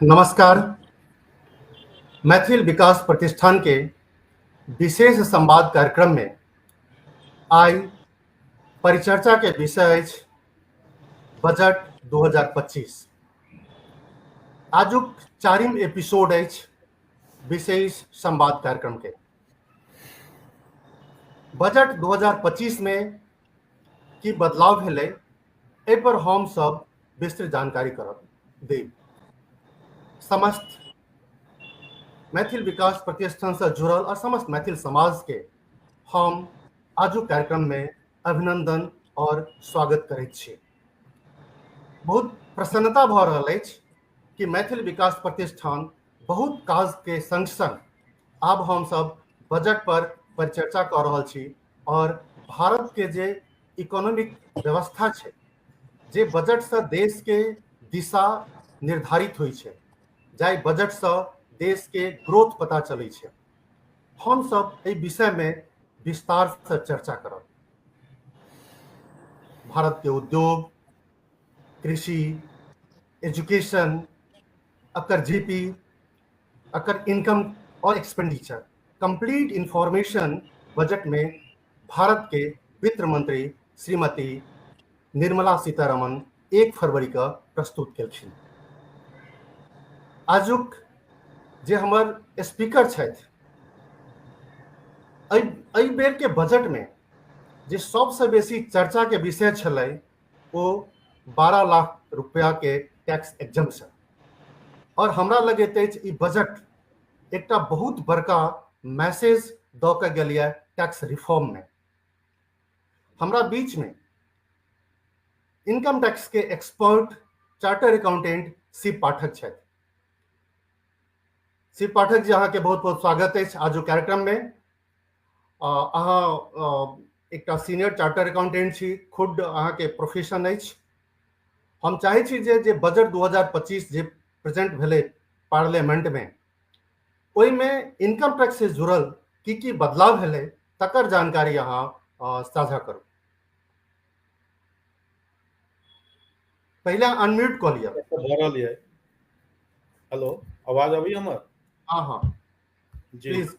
नमस्कार। मैथिल विकास प्रतिष्ठान के विशेष संवाद कार्यक्रम में आइ परिचर्चा के विषय अछि बजट 2025। आजुक चारिम एपिसोड अछि विशेष संवाद कार्यक्रम के। बजट 2025 में की बदलाव भेलै एहि पर हम सब विस्तृत जानकारी देब। समस्त मैथिल विकास प्रतिष्ठान से जुड़ल और समस्त मैथिल समाज के हम आजुक कार्यक्रम में अभिनंदन और स्वागत करैत छी। बहुत प्रसन्नता भऽ रहल अछि कि मैथिल विकास प्रतिष्ठान बहुत काज के संग संग आब हम सब बजट पर परिचर्चा कऽ रहल छी और भारत के जे इकोनॉमिक व्यवस्था छै, जे बजट से देश के दिशा निर्धारित होइ छै, जाहि बजट से देश के ग्रोथ पता चलै छै, हम सब एहि विषय में विस्तार से चर्चा करब। भारत के उद्योग, कृषि, एजुकेशन, अकर जीपी, अकर इनकम और एक्सपेंडिचर कंप्लीट इंफॉर्मेशन बजट में भारत के वित्त मंत्री श्रीमती निर्मला सीतारमण 1 फरवरी का प्रस्तुत केलखिन। आजुक जे हमर स्पीकर छथि, एहि बेर के बजट में जे सबसे बेसी चर्चा के विषय छलै ओ 12 लाख रुपया के टैक्स एग्जम्पशन। और हमरा लगैत अछि ई बजट एकटा बहुत बड़का मैसेज दऽ के गेलियै टैक्स रिफॉर्म में। हमरा बीच में इनकम टैक्स के एक्सपर्ट चार्टर अकाउंटेंट शिव पाठक छथि। शिव पाठक जी, अहाँ के बहुत बहुत स्वागत अछि आजू कार्यक्रम में। अहाँ एकटा सीनियर चार्टर अकाउंटेंट छी, खुद अहाँ के प्रोफेशन अछि। हम चाहै छी जे बजट 2025 जे प्रेजेंट भेलै पार्लियामेंट में, ओहि में इनकम टैक्स से जुड़ल की बदलाव भेलै तकर जानकारी अहाँ साझा करू। पहले अनम्यूट कऽ लिअ। भरल है। हेलो, आवाज अभी हमर? हाँ हाँ जी। प्लीज।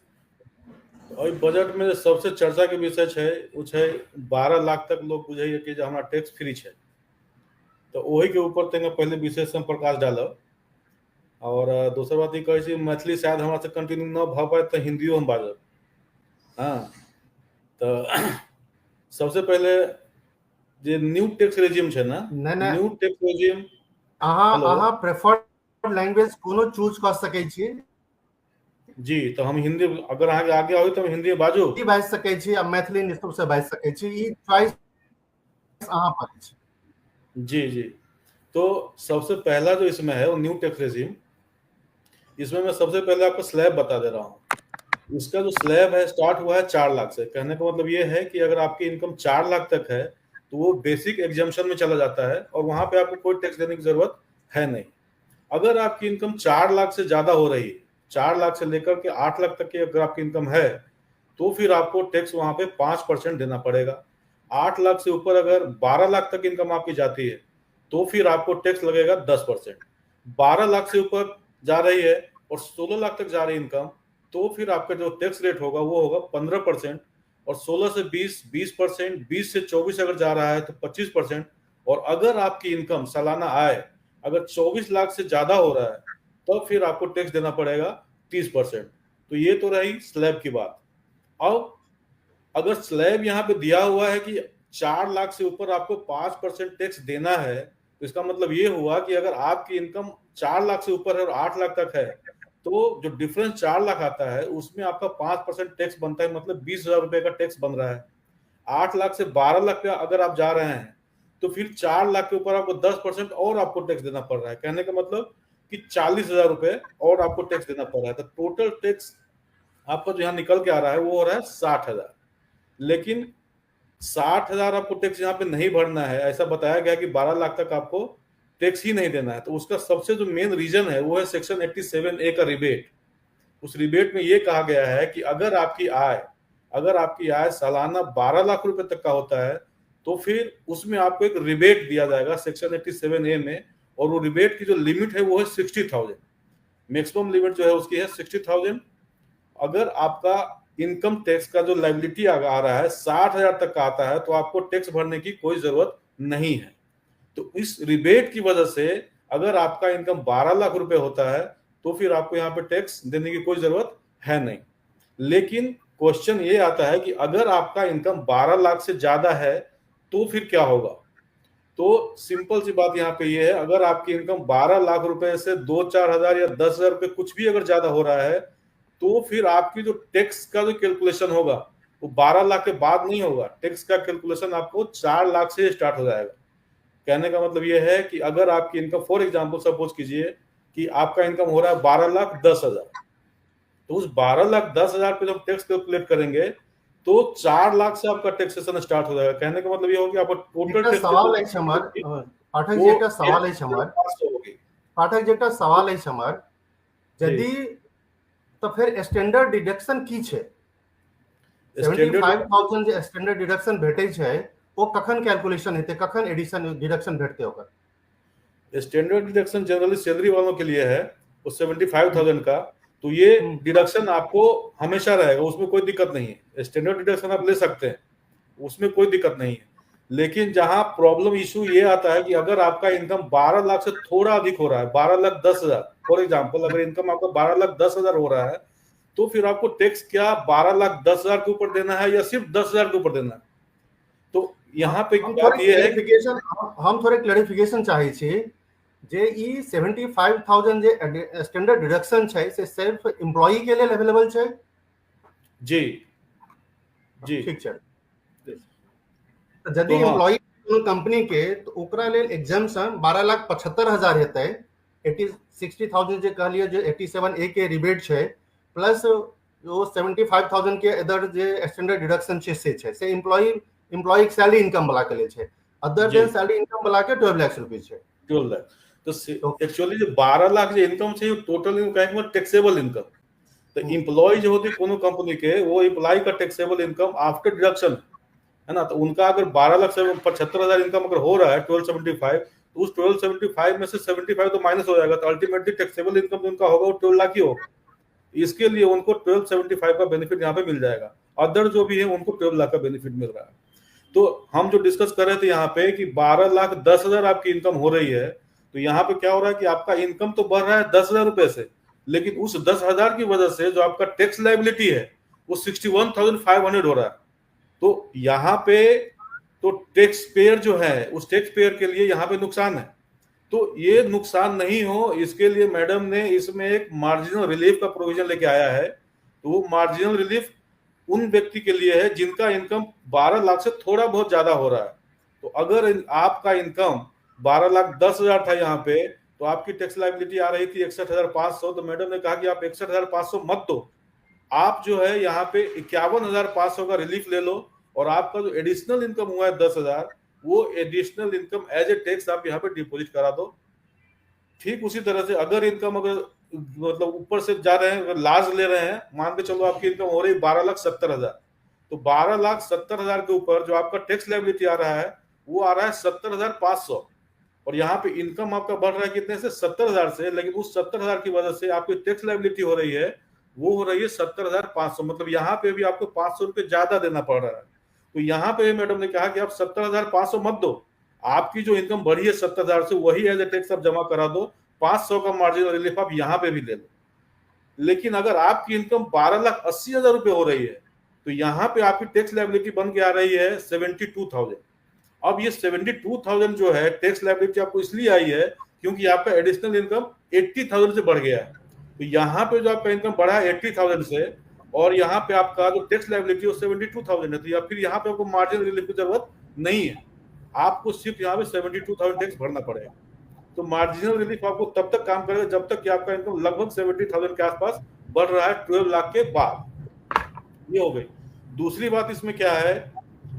ओहि बजट में सबसे चर्चा के विषय छै वो छै 12 लाख तक लोग बुझे कि जे हमरा टैक्स फ्री छै, तो वही के ऊपर तनिक पहले विशेष हम प्रकाश डालब। और दोसर बात ई कहै छी मैथिली शायद हमरा से कंटिन्यू न भऽ पाए तो हिंदियो हम बाजब। हाँ, तो सबसे पहले जे न्यू टैक्स रेजिम छै ना, न्यू टैक्स रेजिम अहाँ प्रेफर्ड लैंग्वेज कोनो चूज कर सकै छी। जी, तो हम हिंदी, अगर अहाँ के आगे आबै तो हम हिंदी बाजू। हिंदी बाजि सकै छी आ मैथिली निश्चित से बाजि सकै छी, ई चॉइस अहाँ पर छै। जी जी, तो सबसे पहला जो इसमें है वो न्यू टैक्स रेजिम, इसमें मैं सबसे पहले आपको स्लैब बता दे रहा हूँ। इसका जो स्लैब है स्टार्ट हुआ है 4 लाख से। कहने का मतलब ये है कि अगर आपकी इनकम 4 लाख तक है तो वो बेसिक एग्जम्पशन में चला जाता है और वहां पे आपको कोई टैक्स देने की जरूरत है नहीं। अगर आपकी इनकम 4 लाख से ज्यादा हो रही है, 4 लाख से लेकर के 8 लाख तक की अगर आपकी इनकम है तो फिर आपको टैक्स वहां पे 5% देना पड़ेगा। 8 लाख से ऊपर अगर 12 लाख तक इनकम आपकी जाती है तो फिर आपको टैक्स लगेगा 10%। 12 लाख से ऊपर जा रही है और 16 लाख तक जा रही इनकम तो फिर आपका जो टैक्स रेट होगा वो होगा 15%, और 16 से 20 20%, 20 से 24 अगर जा रहा है तो 25%, और अगर आपकी इनकम सालाना आय अगर 24 लाख से ज्यादा हो रहा है तो फिर आपको टैक्स देना पड़ेगा 30%। तो ये तो रही स्लैब की बात। अब अगर स्लैब यहाँ पे दिया हुआ है कि 4 लाख से ऊपर आपको 5% टैक्स देना है, तो इसका मतलब ये हुआ कि अगर आपकी इनकम 4 लाख से ऊपर है और 8 लाख तक है तो जो डिफरेंस 4 लाख आता है उसमें आपका 5% टैक्स बनता है, मतलब 20,000 रुपए का टैक्स बन रहा है। 8 लाख से 12 लाख पे अगर आप जा रहे हैं तो फिर 4 लाख के ऊपर आपको 10% और आपको टैक्स देना पड़ रहा है। कहने का मतलब कि 40,000 रुपए और आपको टैक्स देना पड़ रहा है। तो टोटल टैक्स आपका जो यहाँ निकल के आ रहा है वो हो रहा है 60,000। लेकिन 60,000 आपको टैक्स यहाँ पे नहीं भरना है, ऐसा बताया गया कि 12 लाख तक आपको टैक्स ही नहीं देना है। तो उसका सबसे जो मेन रीजन है वो है सेक्शन 87A का रिबेट। उस रिबेट में ये कहा गया है कि अगर आपकी आय सालाना 12 लाख रुपए तक का होता है तो फिर उसमें आपको एक रिबेट दिया जाएगा सेक्शन 87A में, और वो रिबेट की जो लिमिट है वो है 60,000। मैक्सिमम लिमिट जो है उसकी है 60,000। अगर आपका इनकम टैक्स का जो लायबिलिटी आ रहा है 60,000 तक का आता है तो आपको टैक्स भरने की कोई जरूरत नहीं है। तो इस रिबेट की वजह से अगर आपका इनकम 12 लाख रुपए होता है तो फिर आपको यहाँ पे टैक्स देने की कोई जरूरत है नहीं। लेकिन क्वेश्चन ये आता है कि अगर आपका इनकम 12 लाख से ज्यादा है तो फिर क्या होगा। तो सिंपल सी बात यहाँ पे ये है, अगर आपकी इनकम 12 लाख रुपए से 2-4 हजार या 10,000 रुपए कुछ भी अगर ज्यादा हो रहा है तो फिर आपकी जो टैक्स का जो कैलकुलेशन होगा वो 12 लाख के बाद नहीं होगा। टैक्स का कैलकुलेशन आपको 4 लाख से स्टार्ट हो जाएगा। कहने का मतलब ये है कि अगर आपकी इनकम, फॉर एग्जांपल सपोज कीजिए कि आपका इनकम हो रहा है 12,10,000, तो उस 12,10,000 पे जब टैक्स कैलकुलेट करेंगे तो 4 लाख से आपका टैक्सेशन स्टार्ट हो जाएगा। कहने का मतलब ये होगा कि आपका टोटल टैक्स सवाल है हमार पाठक जी, एक सवाल है हमार पाठक जी, एक सवाल है हमार यदि तो फिर स्टैंडर्ड डिडक्शन की छै? 75,000 जे स्टैंडर्ड डिडक्शन भेटै छै वो कखन कैलकुलेशन हेतै, कखन एडिशन डिडक्शन भेटतै? ओकर स्टैंडर्ड डिडक्शन जनरली सैलरी वालों के लिए है, वो 75,000 का। तो ये डिडक्शन आपको हमेशा रहेगा, उसमें कोई दिक्कत नहीं है। स्टैंडर्ड डिडक्शन आप ले सकते हैं, उसमें कोई दिक्कत नहीं है। लेकिन जहां प्रॉब्लम इशू ये आता है कि अगर आपका इनकम 12 लाख से थोड़ा अधिक हो रहा है, 12,10,000 फॉर एग्जांपल, अगर इनकम आपका 12,10,000 हो रहा है तो फिर आपको टैक्स क्या 12,10,000 के ऊपर देना है या सिर्फ 10,000 के ऊपर देना है? तो यहाँ पे बात ये है कि हम थोड़े क्लैरिफिकेशन चाहे छी जे ई 75,000 जे स्टैंडर्ड डिडक्शन छै से सिर्फ एम्प्लॉई के लिए अवेलेबल छै? जी जी ठीक छै। यदि एम्प्लॉई कंपनी के तो ओकरा लेल एग्जाम्पशन 12,75,000 हेतै। 60,000 जे कहलिए जे 87A के रिबेट छै प्लस जो 75,000 के अदर जे स्टैंडर्ड डिडक्शन छै से एम्प्लॉई के सैलरी इनकम वाला के लिए छै। अदर देन सैलरी इनकम वाला के 12 लाख रुपए छै। 12 लाख तो एक्चुअली जो 12 लाख जो इनकम छै टोटल इनकम टैक्सेबल इनकम। तो एम्प्लॉय जो होती कोनो कंपनी के, वो एम्प्लॉय का टैक्सेबल इनकम आफ्टर डिडक्शन है ना। तो उनका अगर 12 लाख से 75,000 इनकम अगर हो रहा है 1275, तो उस 1275 में से 75 तो माइनस हो जाएगा, तो अल्टीमेटली टैक्सेबल इनकम उनका होगा वो 12 लाख ही होगा। इसके लिए उनको 1275 का बेनिफिट यहाँ पे मिल जाएगा। अदर जो भी है उनको 12 लाख का बेनिफिट मिल रहा है। तो हम जो डिस्कस कर रहे थे यहाँ पे कि 12,10,000 आपकी इनकम हो रही है, तो यहाँ पे क्या हो रहा है कि आपका इनकम तो बढ़ रहा है 10,000 रुपए से, लेकिन उस 10,000 की वजह से जो आपका टैक्स लायबिलिटी है वो 61,500 हो रहा है। तो यहाँ पे तो टैक्स पेयर जो है उस टैक्स पेयर के लिए यहाँ पे नुकसान है। तो ये नुकसान नहीं हो इसके लिए मैडम ने इसमें एक मार्जिनल रिलीफ का प्रोविजन लेके आया है। तो वो मार्जिनल रिलीफ उन व्यक्ति के लिए है जिनका इनकम 12 लाख से थोड़ा बहुत ज्यादा हो रहा है। तो अगर आपका इनकम 12,10,000 था यहाँ पे, तो आपकी टैक्स लायबिलिटी आ रही थी 61,500, तो मैडम ने कहा कि आप 61,500 मत दो, आप जो है यहाँ पे 51,500 का रिलीफ ले लो, और आपका जो एडिशनल इनकम हुआ है 10,000, वो additional income as a tax आप यहाँ पे डिपॉजिट करा दो। ठीक उसी तरह से अगर इनकम अगर मतलब ऊपर से जा रहे हैं, अगर लार्ज ले रहे हैं, मान के चलो आपकी इनकम हो रही है 12,70,000, तो 12,70,000 के ऊपर जो आपका टैक्स लायबिलिटी आ रहा है वो आ रहा है 70,500, और यहाँ पे इनकम आपका बढ़ रहा है कितने से 70,000 से, लेकिन उस 70,000 की वजह से आपकी टैक्स लायबिलिटी हो रही है वो हो रही है 70,500, मतलब यहाँ पे भी आपको 500 रुपए ज्यादा देना पड़ रहा है। तो यहाँ पे मैडम ने कहा कि आप 70,500 मत दो, आपकी जो इनकम बढ़ी है 70,000 से वही एज ए टैक्स आप जमा करा दो, 500 का मार्जिनल रिलीफ आप यहाँ पे भी ले लो। लेकिन अगर आपकी इनकम 12,80,000 रुपए हो रही है तो यहाँ पे आपकी टैक्स लायबिलिटी बन के आ रही है 72,000। अब ये 72,000 जो है टैक्स लायबिलिटी आपको इसलिए आई है क्योंकि आपका एडिशनल इनकम 80,000 से बढ़ गया है। तो यहाँ पे जो आपका इनकम बढ़ा है 80,000 से, और यहाँ पे आपका जो टैक्स लायबिलिटी है 72,000 है, तो या फिर यहाँ पे आपको मार्जिनल रिलीफ की जरूरत नहीं है, आपको सिर्फ यहाँ पे 72,000 टैक्स भरना पड़ेगा। तो मार्जिनल रिलीफ आपको तब तक काम करेगा जब तक कि आपका इनकम लगभग 70,000 के आसपास बढ़ रहा है 12 लाख के बाद। ये हो गई। दूसरी बात इसमें क्या है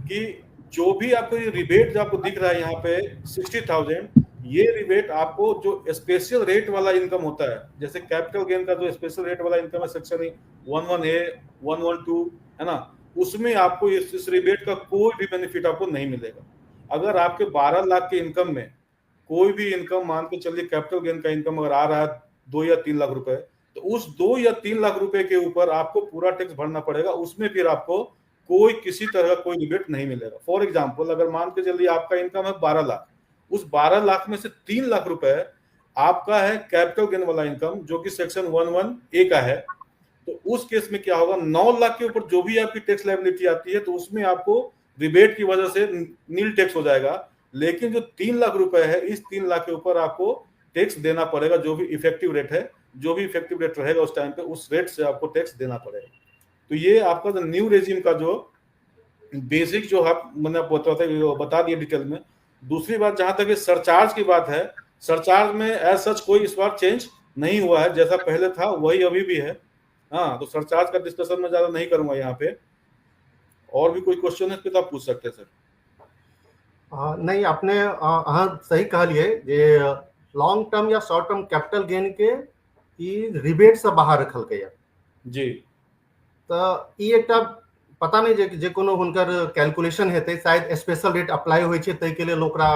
कि जो भी आपको ये रिबेट जो आपको दिख रहा है यहाँ पे 60,000, ये रिबेट आपको जो स्पेशल रेट वाला इनकम होता है, जैसे कैपिटल गेन का जो स्पेशल रेट वाला इनकम है सेक्शन 11A 112 है ना, उसमें आपको इस रिबेट का कोई भी बेनिफिट आपको नहीं मिलेगा। अगर आपके 12 लाख के इनकम में कोई भी इनकम मान के चलिए कैपिटल गेन का इनकम अगर आ रहा है 2 या 3 लाख रुपए, तो उस 2 या 3 लाख रुपए के ऊपर आपको पूरा टैक्स भरना पड़ेगा। उसमें फिर आपको कोई किसी तरह का कोई रिबेट नहीं मिलेगा। फॉर एग्जाम्पल, अगर मान के चलिए आपका इनकम है 12 लाख, उस 12 लाख में से 3 लाख रुपए आपका है कैपिटल गेन वाला इनकम, जो कि सेक्शन 11A का है। तो उस केस में क्या होगा, 9 लाख के ऊपर जो भी आपकी टैक्स लायबिलिटी आती है, तो उसमें आपको रिबेट की वजह से नील टैक्स हो जाएगा। लेकिन जो 3 लाख रुपए है, इस 3 लाख के ऊपर आपको टैक्स देना पड़ेगा, जो भी इफेक्टिव रेट है, जो भी इफेक्टिव रेट रहेगा उस टाइम पे, उस रेट से आपको टैक्स देना पड़ेगा। तो ये आपका जो न्यू रेजिम का जो बेसिक जो आप मैंने बता दिया डिटेल में। दूसरी बात, जहां तक सरचार्ज की बात है, सरचार्ज में एज सच कोई इस बार चेंज नहीं हुआ है, जैसा पहले था वही अभी भी है। हाँ, तो सरचार्ज का डिस्कशन में ज्यादा नहीं करूंगा यहाँ पे। और भी कोई क्वेश्चन है तो आप पूछ सकते हैं सर। नहीं, आपने हाँ सही कहलिए जे लॉन्ग टर्म या शॉर्ट टर्म कैपिटल गेन के ई रिबेट से बाहर रखल गया जी। तो ई एकटा पता नहीं जे कोनो हुनकर कैलकुलेशन हेतै, शायद स्पेशल रेट अप्लाई होइ छै तै के लिए ओकरा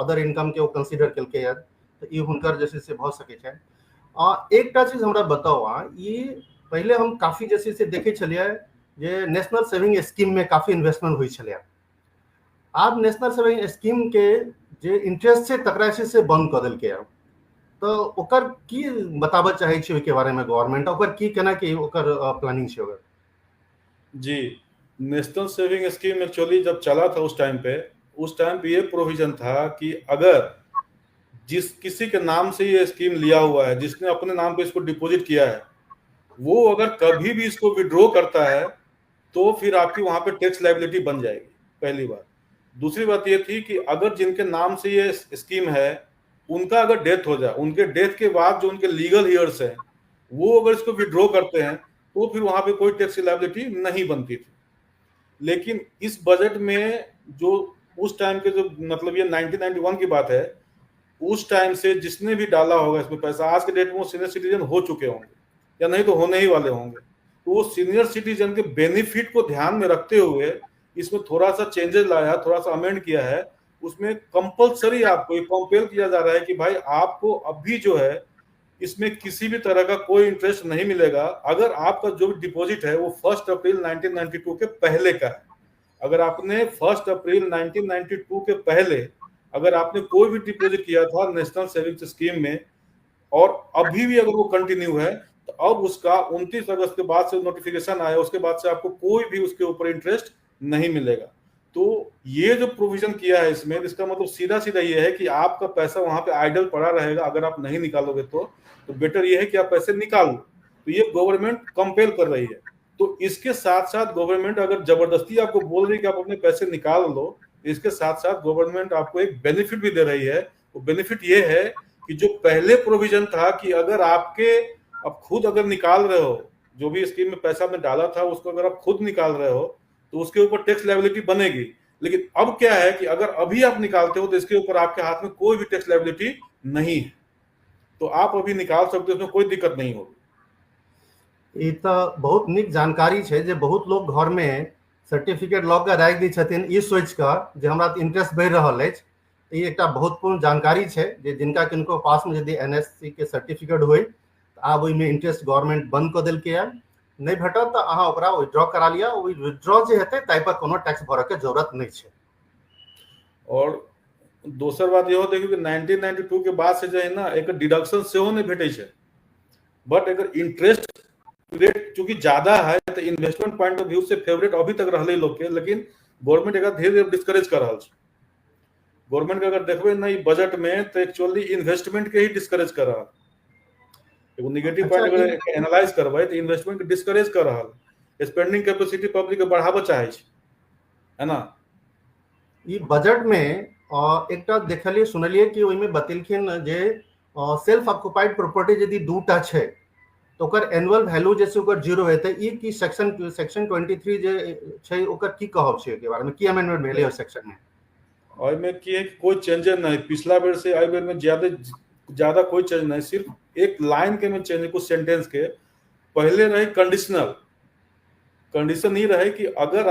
अदर इनकम के ओ कंसीडर केलकै है, तो ई हुनकर जैसे से भ सकै छै। एकटा चीज हमरा बताओ, ई पहले हम काफी जैसे से देखे छलिए जे नेशनल सेविंग स्कीम में काफी इन्वेस्टमेंट होइ छलै। आब नेशनल सेविंग स्कीम के जे इंटरेस्ट छै तकरा से बंद कर देलकै है, तो ओकर की बताबऽ चाहे छी के बारे में गवर्नमेंट, ओकर की केना की ओकर प्लानिंग छै ओकर? जी, नेशनल सेविंग स्कीम एक्चुअली जब चला था उस टाइम पे ये प्रोविजन था कि अगर जिस किसी के नाम से ये स्कीम लिया हुआ है, जिसने अपने नाम पे इसको डिपॉजिट किया है, वो अगर कभी भी इसको विड्रॉ करता है तो फिर आपकी वहां पे टैक्स लायबिलिटी बन जाएगी, पहली बात। दूसरी बात ये थी कि अगर जिनके नाम से ये स्कीम है, उनका अगर डेथ हो जाए, उनके डेथ के बाद जो उनके लीगल हियर्स हैं, वो अगर इसको विड्रॉ करते हैं तो फिर वहां पे कोई टैक्स लायबिलिटी नहीं बनती थी। लेकिन इस बजट में जो उस टाइम के जो मतलब ये 1991 की बात है, उस टाइम से जिसने भी डाला होगा इसमें पैसा, आज के डेट में वो सीनियर सिटीजन हो चुके होंगे या नहीं तो होने ही वाले होंगे, तो वो सीनियर सिटीजन के बेनिफिट को ध्यान में रखते हुए इसमें थोड़ा सा चेंजेस लाया, थोड़ा सा अमेंड किया है। उसमें कंपलसरी आपको ये कंपेल किया जा रहा है कि भाई आपको अभी जो है इसमें किसी भी तरह का कोई इंटरेस्ट नहीं मिलेगा अगर आपका जो भी डिपॉजिट है वो 1 अप्रैल 1992 के पहले का है। अगर आपने 1 अप्रैल 1992 के पहले अगर आपने कोई भी डिपॉजिट किया था नेशनल सेविंग्स स्कीम में और अभी भी अगर वो कंटिन्यू है, तो अब उसका 29 अगस्त के बाद से नोटिफिकेशन आया, उसके बाद से आपको कोई भी उसके ऊपर इंटरेस्ट नहीं मिलेगा। तो ये जो प्रोविजन किया है इसमें, इसका मतलब सीधा सीधा ये है कि आपका पैसा वहां पे आइडल पड़ा रहेगा, अगर आप नहीं निकालोगे तो बेटर ये है कि आप पैसे निकाल लो। तो ये गवर्नमेंट कंपेल कर रही है। तो इसके साथ साथ गवर्नमेंट अगर जबरदस्ती आपको बोल रही है कि आप अपने पैसे निकाल लो, इसके साथ साथ गवर्नमेंट आपको एक बेनिफिट भी दे रही है। वो बेनिफिट ये है कि जो पहले प्रोविजन था कि अगर आपके आप खुद अगर निकाल रहे हो, जो भी स्कीम में पैसा में डाला था उसको अगर आप खुद निकाल रहे हो तो उसके ऊपर टैक्स लायबिलिटी बनेगी। लेकिन अब क्या है कि अगर अभी आप निकालते हो तो इसके ऊपर आपके हाथ में कोई भी टैक्स लायबिलिटी नहीं है, तो आप अभी निकाल सकते हो, उसमें कोई दिक्कत नहीं होगी। ई तो बहुत निक जानकारी है जे बहुत लोग घर में सर्टिफिकेट लॉ के राखि दै छथिन ई सोच के जे हमरा तो इंटरेस्ट बढ़ रहा है। ई एक महत्वपूर्ण जानकारी है जे जिनका किनको पास में यदि एनएससी के सर्टिफिकेट हो तो आब ओहिमे इंटरेस्ट गवर्नमेंट बंद कर देलकै है, नहीं भेटत तो अहाँ ओकरा विड्रॉ करा लिया, विड्रॉ जे हेतै ताहि पर कोनो टैक्स भरऽ के जरूरत नहीं है। और दोसर बात इहो देखियो कि 1992 के बाद से जो है ना एक डिडक्शन सेहो नहीं भेटै छै, बट अगर इंटरेस्ट रेट चूंकि ज्यादा है तो इन्वेस्टमेंट पॉइंट ऑफ व्यू से फेवरेट अभी तक रहले लोग के, लेकिन गवर्नमेंट एकरा धीरे धीरे डिस्करेज कर रहा है। गवर्नमेंट के अगर देखबे ना बजट में तो एक्चुअली इन्वेस्टमेंट के ही डिस्करेज कर रहा है। एगो नेगेटिव पॉइंट अगर एनालाइज करबै तो इन्वेस्टमेंट के डिस्करेज कर रहा है, स्पेंडिंग कैपेसिटी पब्लिक के बढ़ाबऽ चाहे छै, है ना। ई बजट में एकटा देखलिए सुनलिए कि ओहिमे बतेलखिन जे सेल्फ ऑक्युपाइड प्रॉपर्टी यदि दूटा छै तो ओकर एनुअल वैल्यू जैसे ओकर जीरो हेतै। ई की सेक्शन 23 जे छै ओकर की कहब छै के बारे में, की अमेंडमेंट भेलै ओहि सेक्शन में? ओहिमे की है कि कोई चेंजेस नहीं, पिछला बेर से एहि बेर में ज्यादा कोई चेंज नहीं, सिर्फ एक लाइन के में चेंज, कुछ सेंटेंस के पहले रहे कंडीशन ही रहे कि अगर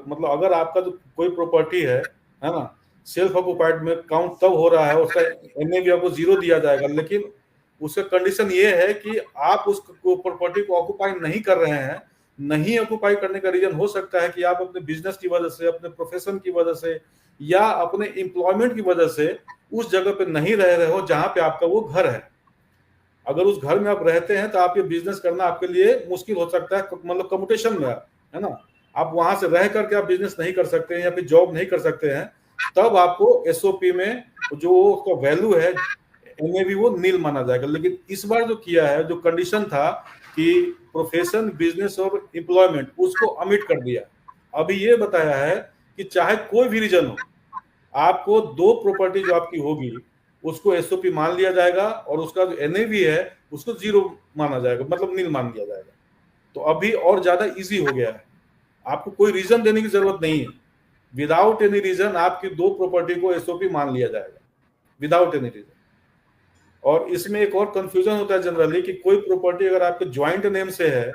मतलब अगर आपका जो कोई प्रॉपर्टी है ना, सेल्फ ऑक्युपाइड में काउंट तब हो रहा है, उसका एमए भी आपको 0 दिया जाएगा, लेकिन उसका कंडीशन ये है कि आप उस प्रॉपर्टी को ऑक्युपाई नहीं कर रहे हैं। नहीं ऑक्युपाई करने का रीजन हो सकता है कि आप अपने बिजनेस की वजह से, अपने प्रोफेशन की वजह से या अपने एम्प्लॉयमेंट की वजह से उस जगह पे नहीं रह रहे हो जहां पे आपका वो घर है। अगर उस घर में आप रहते हैं तो आप ये बिजनेस करना आपके लिए मुश्किल हो सकता है, मतलब कम्युटेशन में है ना, आप वहां से रह करके आप बिजनेस नहीं कर सकते हैं या फिर जॉब नहीं कर सकते हैं, तब आपको एसओपी में जो उसका वैल्यू है एनएवी वो नील माना जाएगा। लेकिन इस बार जो किया है, जो कंडीशन था कि प्रोफेशन, बिजनेस और एम्प्लॉयमेंट, उसको अमिट कर दिया। अभी ये बताया है कि चाहे कोई भी रीजन हो, आपको 2 प्रॉपर्टी जो आपकी होगी उसको एसओपी मान लिया जाएगा और उसका जो एनएवी है उसको 0 माना जाएगा, मतलब नील मान लिया जाएगा। तो अभी और ज्यादा इजी हो गया है, आपको कोई रीजन देने की जरूरत नहीं है। विदाउट एनी रीजन आपकी 2 प्रॉपर्टी को एसओपी मान लिया जाएगा, विदाउट एनी रीजन। और इसमें एक और कंफ्यूजन होता है जनरली कि कोई प्रॉपर्टी अगर आपके ज्वाइंट नेम से है,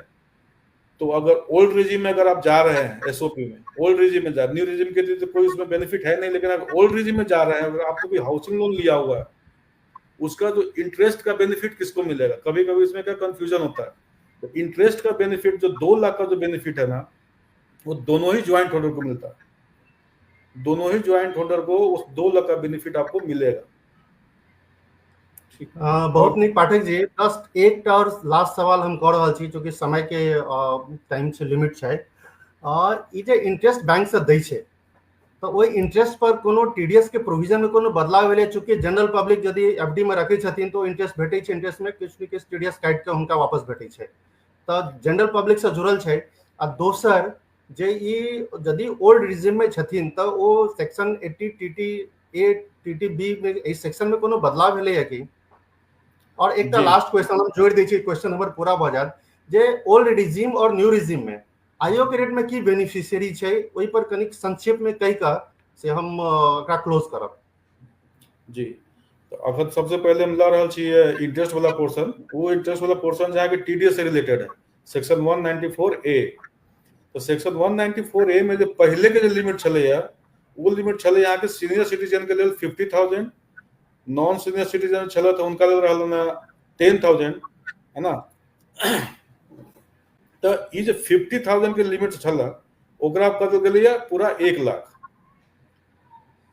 तो अगर ओल्ड रिजिम में अगर आप जा रहे हैं एसओपी में, ओल्ड रिजिम में जा, न्यू रिजिम के लिए तो कोई उसमें बेनिफिट है नहीं, लेकिन अगर ओल्ड रिजिम में जा रहे हैं, अगर आपको कोई हाउसिंग लोन लिया हुआ है, उसका जो इंटरेस्ट का बेनिफिट किसको मिलेगा? कभी कभी इसमें क्या कंफ्यूजन होता है। तो इंटरेस्ट का बेनिफिट जो 2 लाख का जो बेनिफिट है ना, वो दोनों ही ज्वाइंट होल्डर को मिलता है। दोनों ही ज्वाइंट होल्डर को उस 2 लाख का बेनिफिट आपको मिलेगा। बहुत नीक पाठक जी, जस्ट एक और लास्ट सवाल हम कर रहल छी, चूंकि समय के टाइम से लिमिट छै। ई जे इंटरेस्ट बैंक से दै छै, तो ओहि इंटरेस्ट पर कोनो टीडीएस के प्रोविजन में कोनो बदलाव भेलै? चूंकि जनरल पब्लिक यदि एफडी में रखै छथिन तो इंटरेस्ट भेटै छै, इंटरेस्ट में किछु ने किछु टीडीएस काटि के हुनका वापस भेटै छै, तो जनरल पब्लिक से जुड़ल छै। आ दोसर जे ई यदि ओल्ड रिजिम में छथिन तो ओ सेक्शन 80 टीटी ए टीटी बी में इस सेक्शन में कोनो बदलाव भेलै है कि? और एक जी लास्ट क्वेश्चन हम जोड़ दै छी, क्वेश्चन हमर पूरा भ जात, जे ओल्ड रिजिम और न्यू रिजिम में आईओ के रेट में की बेनिफिशियरी छै, ओहि पर कनिक संक्षेप में कहि का से हम एकरा क्लोज करब। जी, तो अखन सबसे पहले हम ला रहल छी इंटरेस्ट वाला पोर्शन। वो इंटरेस्ट वाला पोर्शन जहाँ के टीडीएस से रिलेटेड है, सेक्शन 194 ए। तो सेक्शन 194 ए में जो पहले के जो लिमिट चले है, वो लिमिट चले यहाँ के सीनियर सिटीजन के लिए 50,000, नॉन सीनियर सिटीजन चला तो उनका ले रहा ना 10,000, है ना। तो ये जो 50,000 के लिमिट चला, ओकरा कर दिया पूरा 1 लाख।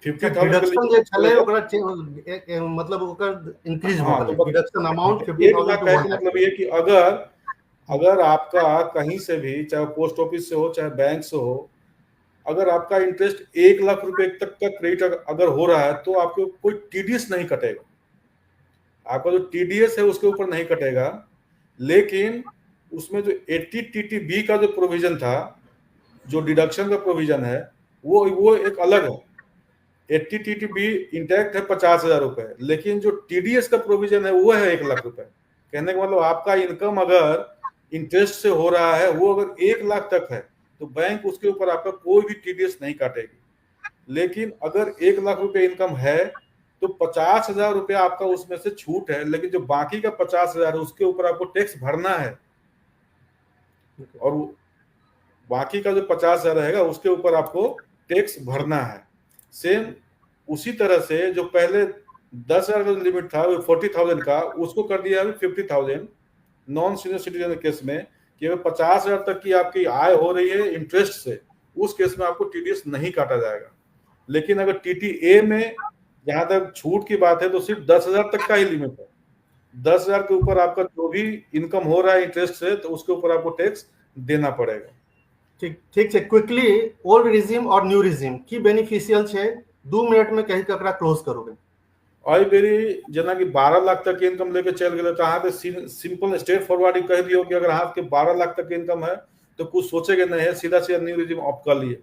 50,000 डिडक्शन जे छले ओकरा मतलब ओकर इंक्रीज भ गेलै, डिडक्शन अमाउंट 50,000 का मतलब ये कि अगर आपका कहीं से भी, चाहे पोस्ट ऑफिस से हो चाहे बैंक से हो, अगर आपका इंटरेस्ट 1 लाख रुपए तक का क्रेडिट अगर हो रहा है तो आपको कोई टीडीएस नहीं कटेगा। आपका जो टीडीएस है उसके ऊपर नहीं कटेगा, लेकिन उसमें जो 80 टीटीबी का जो प्रोविजन था, जो डिडक्शन का प्रोविजन है, वो एक अलग है। 80 टीटीबी इंटैक्ट है 50,000 रुपए, लेकिन जो टीडीएस का प्रोविजन है वो है 1 लाख रुपए। कहने का मतलब आपका इनकम अगर इंटरेस्ट से हो रहा है, वो अगर 1 लाख तक है, तो बैंक उसके ऊपर आपका कोई भी टीडीएस नहीं काटेगी। लेकिन अगर 1 लाख रुपए इनकम है तो 50,000 रुपया आपका उसमें से छूट है, लेकिन जो बाकी का 50,000 है उसके ऊपर आपको टैक्स भरना है। और बाकी का जो 50,000 रहेगा उसके ऊपर आपको टैक्स भरना है। सेम उसी तरह से जो पहले 10,000 का लिमिट था, 40,000 का, उसको कर दिया है 50,000 नॉन सीनियर सिटीजन केस में, कि अगर 50,000 तक की आपकी आय हो रही है इंटरेस्ट से, उस केस में आपको टीडीएस नहीं काटा जाएगा। लेकिन अगर टीटीए में जहां तक छूट की बात है तो सिर्फ 10,000 तक का ही लिमिट है। 10,000 के ऊपर आपका जो भी इनकम हो रहा है इंटरेस्ट से, तो उसके ऊपर आपको टैक्स देना पड़ेगा। ठीक ठीक है। क्विकली ओल्ड रिजिम और न्यू रिजिम की बेनिफिशियल है, 2 मिनट में कहीं ककरा क्लोज करोगे? आई बेरी जना कि 12 लाख तक की इनकम लेके चल गए, तो अहाँ के सिंपल स्ट्रेट फॉरवर्ड कह दियो कि अगर अहाँ के 12 लाख तक की इनकम है तो कुछ सोचेगे नहीं है, सीधा सीधा न्यू रिजिम ऑफ कर लिए,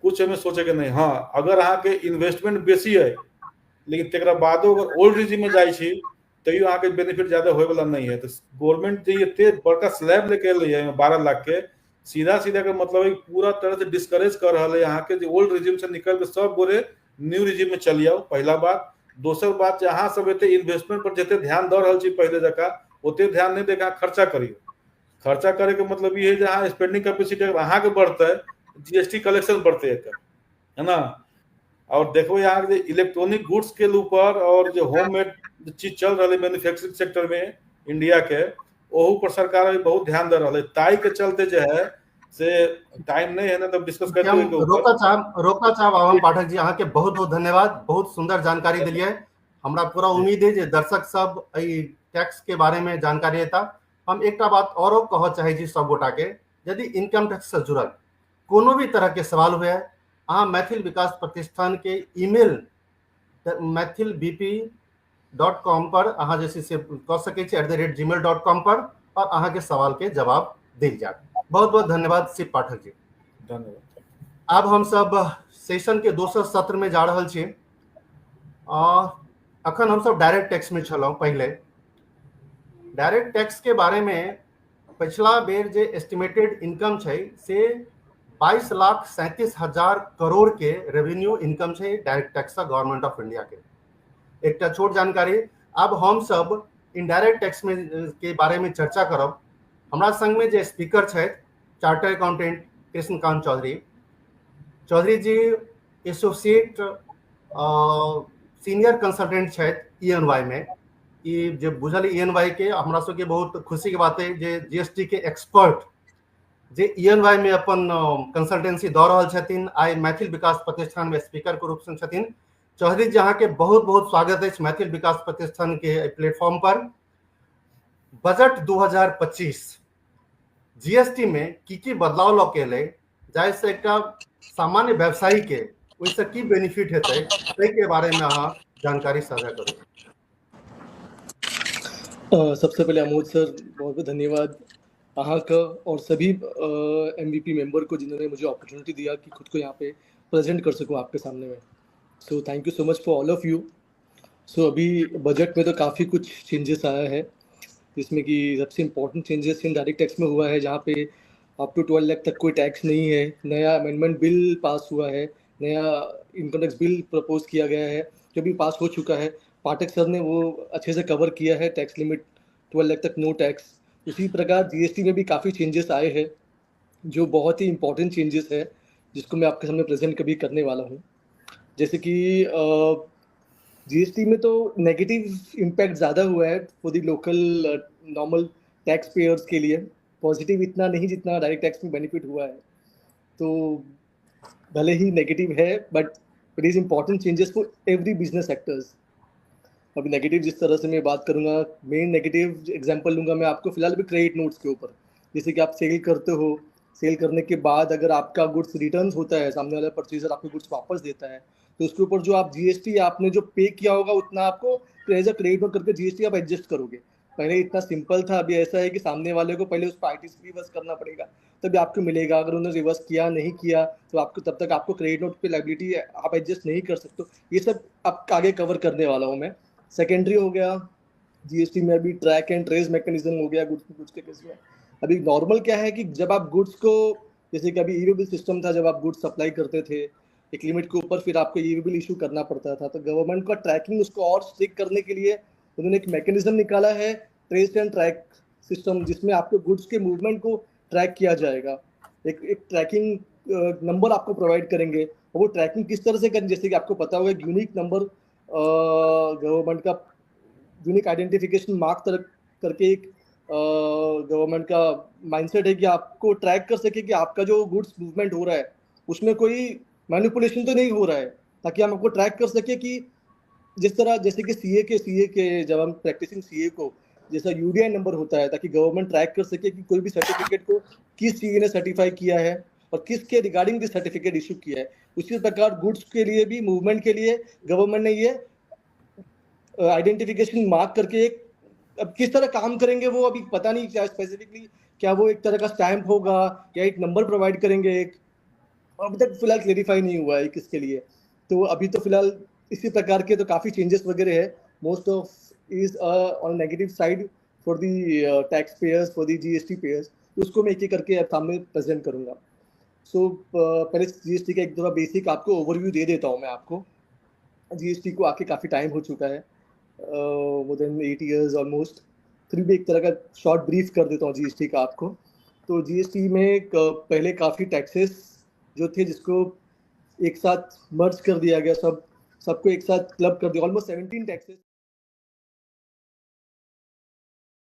कुछ हमें सोचेगे नहीं। हाँ, अगर अहाँ के इन्वेस्टमेंट बेसी है, लेकिन तेकरा बादो अगर ओल्ड रिजिम में जाई छी तैयो अहाँ के बेनिफिट ज्यादा होए वाला नहीं है। तो गवर्नमेंट जो ये बड़का स्लैब लेके रही है 12 लाख के, सीधा सीधा का मतलब है पूरा तरह से डिस्करेज कर रहा है यहाँ के ओल्ड रिजिम से निकल के सब गोरे न्यू रिजिम में चली आओ, पहला बात। दोसर बात, जहाँ सब एते इन्वेस्टमेंट पर जते ध्यान दे रहा छी पहले जका, ओते ध्यान नहीं देगा खर्चा करियो। खर्चा करे के मतलब ये है जहाँ स्पेंडिंग कैपेसिटी अगर अहाँ के बढ़ता है, जीएसटी कलेक्शन बढ़ते है ना। और देखो यहाँ के इलेक्ट्रॉनिक गुड्स के ऊपर और जो होममेड चीज चल रही मैन्युफैक्चरिंग सेक्टर में इंडिया के, ओहू पर सरकार अभी बहुत ध्यान दे रहा है। ताई के चलते जो है से टाइम नहीं है ना, तब डिस्कस करते हुए के ऊपर रोका चाहब आवाम पाठक जी, अहाँ के बहुत बहुत धन्यवाद, बहुत सुंदर जानकारी दिलिए। हमरा पूरा उम्मीद है जे दर्शक सब एई टैक्स के बारे में जानकारी देता। हम एक बात और कह चाहे छी सब गोटा के, यदि इनकम टैक्स से जुड़ल कोनो भी तरह के सवाल हुए, अहाँ मैथिल विकास प्रतिष्ठान के ईमेल maithilbp.com पर अहाँ जे से कह सकै छी @gmail.com पर, और अहाँ के सवाल के जवाब देल जाए। बहुत बहुत धन्यवाद शिव पाठक जी, धन्यवाद। अब हम सब सेशन के दोसर सत्र में जा रहल छी। अखन हम सब डायरेक्ट टैक्स में छलहुँ। पहले डायरेक्ट टैक्स के बारे में पिछला बेर जे एस्टिमेटेड इनकम छै से 22,37,000 करोड़ के रेवेन्यू इनकम छै डायरेक्ट टैक्स से गवर्नमेंट ऑफ इंडिया के। एक छोट जानकारी, अब हम सब इनडायरेक्ट टैक्स में के बारे में चर्चा करब। हमारा संग में जे स्पीकर छै चार्टर्ड अकाउंटेंट कृष्णकांत चौधरी जी, एसोसिएट सीनियर कंसल्टेंट छथि ENY में। ई जे बुझल ENY के हमरा सबके बहुत खुशी के बात है जे GST के एक्सपर्ट जे ENY में अपन कंसल्टेंसी दऽ रहल छथिन, आइ मैथिल विकास प्रतिष्ठान में स्पीकर के रूप में छथिन। चौधरी जी, अहाँ के बहुत बहुत स्वागत है मैथिल विकास प्रतिष्ठान के प्लेटफॉर्म पर। बजट 2025 GST में की बदलाव लऽ के एलै, जाहिसँ एकटा सामान्य व्यवसायी के ओहिसँ की बेनिफिट हेतै, ताहि के बारे में अहाँ जानकारी साझा करू। सबसे पहले अमोद सर बहुत बहुत धन्यवाद अहाँ का और सभी MVP मेंबर को जिन्होंने मुझे अपॉर्चुनिटी दिया कि खुद को यहाँ पे प्रेजेंट कर सकूँ आपके सामने में। So thank you so much for all of you. So अभी बजट में तो काफ़ी कुछ चेंजेस आया है, जिसमें कि सबसे important changes in direct tax में हुआ है, जहाँ पे अप टू 12 लाख तक कोई टैक्स नहीं है। नया अमेंडमेंट बिल पास हुआ है, नया इनकम टैक्स बिल प्रपोज किया गया है जो भी पास हो चुका है। पाठक सर ने वो अच्छे से कवर किया है, टैक्स लिमिट 12 लाख तक नो टैक्स। उसी प्रकार GST में भी काफ़ी चेंजेस आए हैं जो बहुत ही इंपॉर्टेंट चेंजेस है, जिसको मैं आपके सामने प्रेजेंट कभी करने वाला हूँ। जैसे कि GST में तो नेगेटिव इम्पैक्ट ज़्यादा हुआ है for the local normal tax payers के लिए, पॉजिटिव इतना नहीं जितना डायरेक्ट टैक्स में बेनिफिट हुआ है। तो भले ही नेगेटिव है but it is important changes for every business sectors. अभी नेगेटिव जिस तरह से मैं बात करूंगा, मेन नेगेटिव एग्जांपल लूंगा मैं आपको फिलहाल भी क्रेडिट नोट्स के ऊपर। जैसे कि आप सेल करते हो, सेल करने के बाद अगर आपका गुड्स रिटर्न होता है, सामने वाला परचेजर आपके गुड्स वापस देता है, तो उसके ऊपर जो आप GST आपने जो पे किया होगा उतना आपको एज अ क्रेडिट नोट करके GST आप एडजस्ट करोगे। पहले इतना सिंपल था, अभी ऐसा है कि सामने वाले को पहले उस पर ITC रिवर्स करना पड़ेगा तभी आपको मिलेगा। अगर उन्होंने रिवर्स किया नहीं किया तो आपको तब तक आपको क्रेडिट नोट पे लायबिलिटी आप एडजस्ट नहीं कर सकते। ये सब आप आगे कवर करने वाला हूँ मैं। सेकेंडरी हो गया GST में, अभी ट्रैक एंड ट्रेस मैकेनिज्म हो गया गुड्स के केस में। अभी नॉर्मल क्या है कि जब आप गुड्स को, जैसे कि अभी ई-वे बिल सिस्टम था, जब आप गुड्स सप्लाई करते थे एक लिमिट के ऊपर, फिर आपको ई-वे बिल इशू करना पड़ता था। तो गवर्नमेंट का ट्रैकिंग उसको और स्ट्रिक्ट करने के लिए उन्होंने एक मैकेनिज्म निकाला है, ट्रेस एंड ट्रैक सिस्टम, जिसमें आपके गुड्स के मूवमेंट को ट्रैक किया जाएगा। एक ट्रैकिंग नंबर आपको प्रोवाइड करेंगे, और वो ट्रैकिंग किस तरह से करें, जैसे कि आपको पता होगा यूनिक नंबर गवर्नमेंट का यूनिक आइडेंटिफिकेशन मार्क करके एक गवर्नमेंट का माइंडसेट है कि आपको ट्रैक कर सके कि आपका जो गुड्स मूवमेंट हो रहा है उसमें कोई मैनिपुलेशन तो नहीं हो रहा है, ताकि हम आपको ट्रैक कर सके कि जिस तरह जैसे कि CA के जब हम प्रैक्टिसिंग CA को जैसा UDI नंबर होता है, ताकि गवर्नमेंट ट्रैक कर सके कि कोई भी सर्टिफिकेट को किस CA ने सर्टिफाई किया है और किसके रिगार्डिंग दिस सर्टिफिकेट इशू किया है। उसी प्रकार गुड्स के लिए भी, मूवमेंट के लिए गवर्नमेंट ने ये आइडेंटिफिकेशन मार्क करके एक, अब किस तरह काम करेंगे वो अभी पता नहीं, क्या स्पेसिफिकली क्या वो एक तरह का स्टैंप होगा या एक नंबर प्रोवाइड करेंगे एक, अभी तक फिलहाल क्लेरिफाई नहीं हुआ है किसके लिए। तो अभी तो फिलहाल इसी प्रकार के तो काफ़ी चेंजेस वगैरह है। Most of is on negative side for the tax payers, for the GST pairs. उसको मैं एक एक करके सामने प्रेजेंट करूँगा। सो पहले GST का एक दफ़ा बेसिक आपको ओवरव्यू दे देता हूँ मैं आपको। GST को आके काफ़ी टाइम हो चुका है, मोर देन 8 years ऑलमोस्ट। फिर भी एक तरह का शॉर्ट ब्रीफ कर देता हूँ GST का आपको। तो GST में पहले काफ़ी टैक्सेस जो थे जिसको एक साथ मर्ज कर दिया गया, सबको एक साथ क्लब कर दिया, ऑलमोस्ट 17 टैक्सेस